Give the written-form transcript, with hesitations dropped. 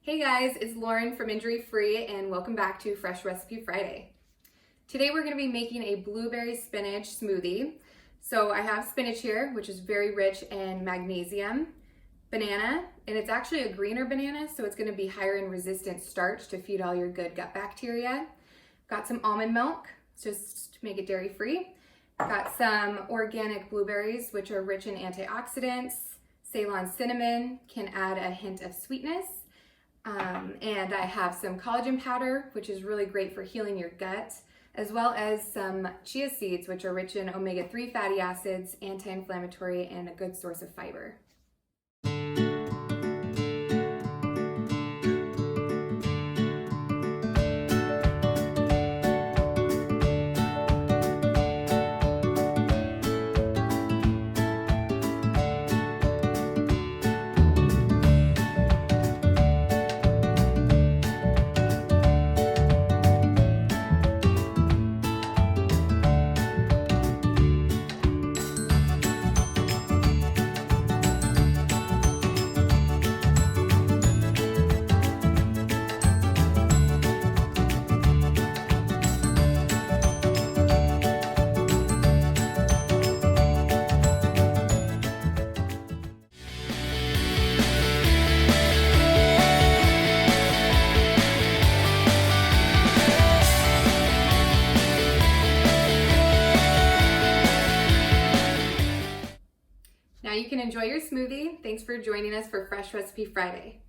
Hey guys, it's Lauren from Injuryfree and welcome back to Fresh Recipe Friday. Today we're going to be making a blueberry spinach smoothie. So I have spinach here, which is very rich in magnesium, banana, and it's actually a greener banana, so it's going to be higher in resistant starch to feed all your good gut bacteria. Got some almond milk, just to make it dairy free. Got some organic blueberries, which are rich in antioxidants. Ceylon cinnamon can add a hint of sweetness. And I have some collagen powder, which is really great for healing your gut, as well as some chia seeds, which are rich in omega-3 fatty acids, anti-inflammatory, and a good source of fiber. Now you can enjoy your smoothie. Thanks for joining us for Fresh Recipe Friday.